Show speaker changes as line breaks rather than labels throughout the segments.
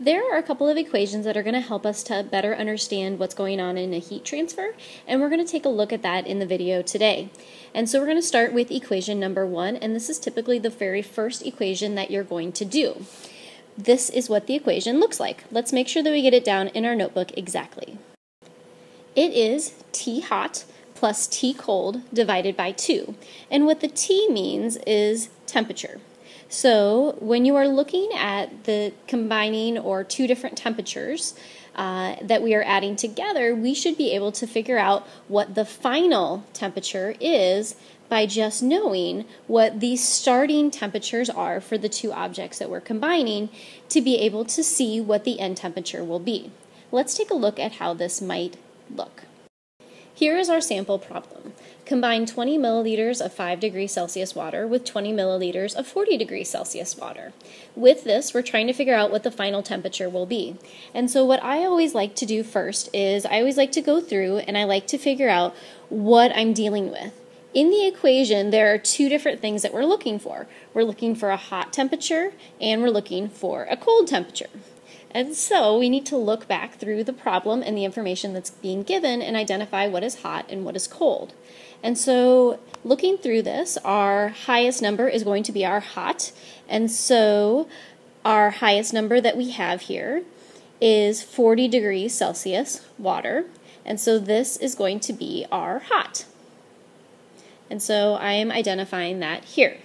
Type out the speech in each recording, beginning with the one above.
There are a couple of equations that are going to help us to better understand what's going on in a heat transfer, and we're going to take a look at that in the video today. And so we're going to start with equation number 1, and this is typically the very first equation that you're going to do. This is what the equation looks like. Let's make sure that we get it down in our notebook exactly. It is T hot plus T cold divided by 2, and what the T means is temperature. So when you are looking at the combining or two different temperatures that we are adding together, we should be able to figure out what the final temperature is by just knowing what the starting temperatures are for the two objects that we're combining to be able to see what the end temperature will be. Let's take a look at how this might look. Here is our sample problem. Combine 20 milliliters of 5 degrees Celsius water with 20 milliliters of 40 degrees Celsius water. With this, we're trying to figure out what the final temperature will be. And so what I always like to do first is I always like to go through and I like to figure out what I'm dealing with. In the equation, there are two different things that we're looking for. We're looking for a hot temperature and we're looking for a cold temperature. And so we need to look back through the problem and the information that's being given and identify what is hot and what is cold. And so looking through this, our highest number is going to be our hot. And so our highest number that we have here is 40 degrees Celsius water. And so this is going to be our hot. And so I am identifying that here.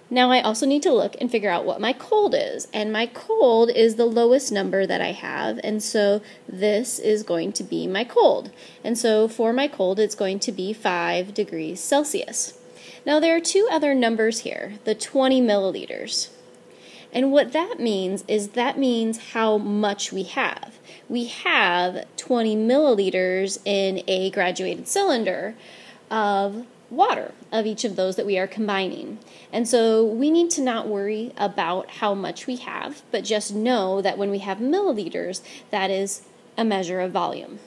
Now I also need to look and figure out what my cold is, and my cold is the lowest number that I have, and so this is going to be my cold. And so for my cold, it's going to be 5 degrees Celsius. Now there are two other numbers here, the 20 milliliters. And what that means is how much we have. We have 20 milliliters in a graduated cylinder of water of each of those that we are combining. And so we need to not worry about how much we have, but just know that when we have milliliters, that is a measure of volume.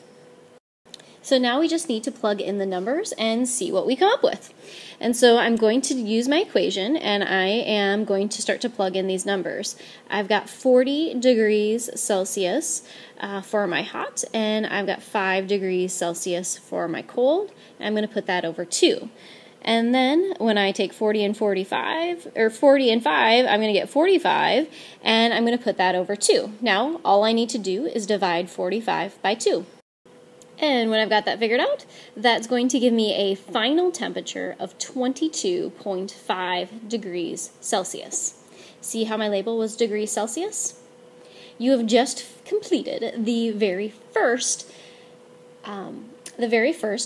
So now we just need to plug in the numbers and see what we come up with. And so I'm going to use my equation and I am going to start to plug in these numbers. I've got 40 degrees Celsius for my hot, and I've got 5 degrees Celsius for my cold. I'm going to put that over 2. And then when I take 40 and 45, or 40 and 5, I'm going to get 45, and I'm going to put that over 2. Now, all I need to do is divide 45 by 2. And when I've got that figured out, that's going to give me a final temperature of 22.5 degrees Celsius. See how my label was degrees Celsius? You have just completed the very first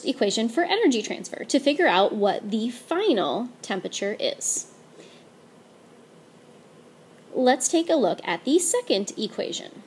equation for energy transfer to figure out what the final temperature is. Let's take a look at the second equation.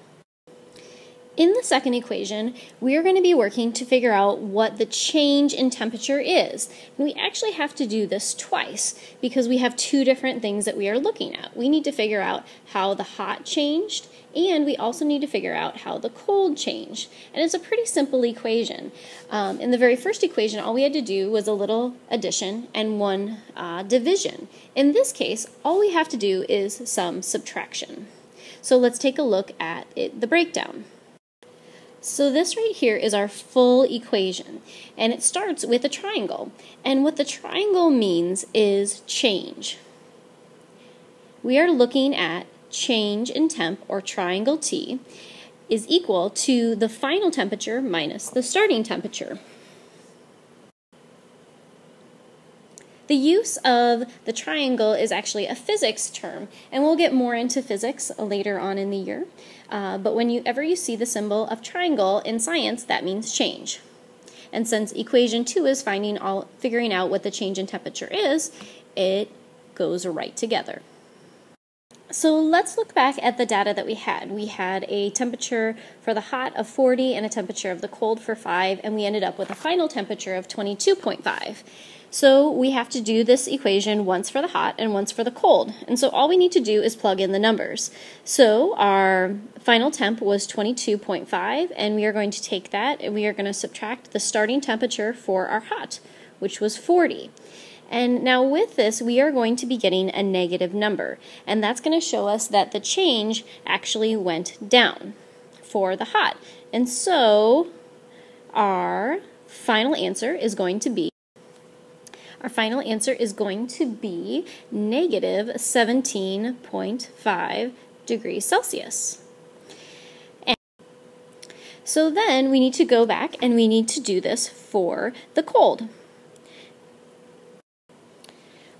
In the second equation, we are going to be working to figure out what the change in temperature is. And we actually have to do this twice because we have two different things that we are looking at. We need to figure out how the hot changed, and we also need to figure out how the cold changed. And it's a pretty simple equation. In the very first equation, all we had to do was a little addition and one division. In this case, all we have to do is some subtraction. So let's take a look at the breakdown. So this right here is our full equation, and it starts with a triangle. And what the triangle means is change. We are looking at change in temp, or triangle T, is equal to the final temperature minus the starting temperature. The use of the triangle is actually a physics term, and we'll get more into physics later on in the year. But whenever you see the symbol of triangle in science, that means change. And since equation 2 is figuring out what the change in temperature is, it goes right together. So let's look back at the data that we had. We had a temperature for the hot of 40 and a temperature of the cold for 5, and we ended up with a final temperature of 22.5. So we have to do this equation once for the hot and once for the cold. And so all we need to do is plug in the numbers. So our final temp was 22.5, and we are going to take that and we are going to subtract the starting temperature for our hot, which was 40. And now with this, we are going to be getting a negative number, and that's going to show us that the change actually went down for the hot. And so our final answer is going to be negative 17.5 degrees Celsius. And so then we need to go back and we need to do this for the cold.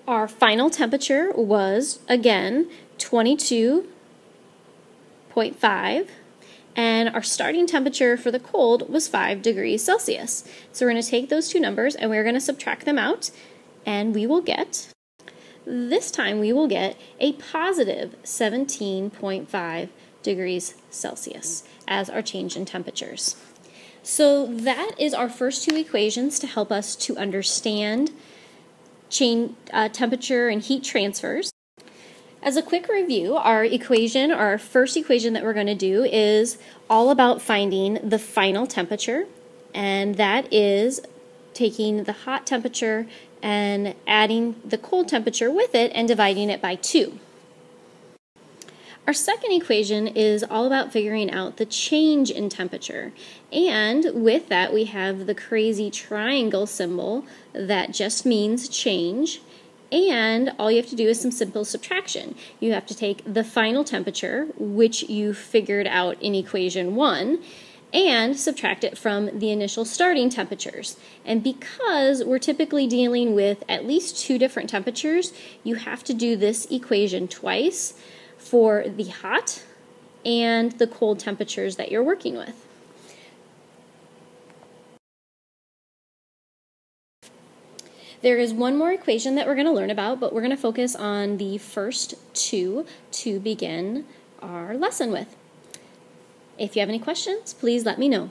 Our final temperature was, again, 22.5, and our starting temperature for the cold was 5 degrees Celsius. So we're going to take those two numbers and we're going to subtract them out, and this time we will get a positive 17.5 degrees Celsius as our change in temperatures. So that is our first two equations to help us to understand temperature and heat transfers. As a quick review, our first equation that we're going to do is all about finding the final temperature, and that is taking the hot temperature and adding the cold temperature with it and dividing it by 2. Our second equation is all about figuring out the change in temperature, and with that we have the crazy triangle symbol that just means change, and all you have to do is some simple subtraction. You have to take the final temperature, which you figured out in equation 1, and subtract it from the initial starting temperatures. And because we're typically dealing with at least 2 different temperatures, you have to do this equation twice for the hot and the cold temperatures that you're working with. There is one more equation that we're going to learn about, but we're going to focus on the first 2 to begin our lesson with. If you have any questions, please let me know.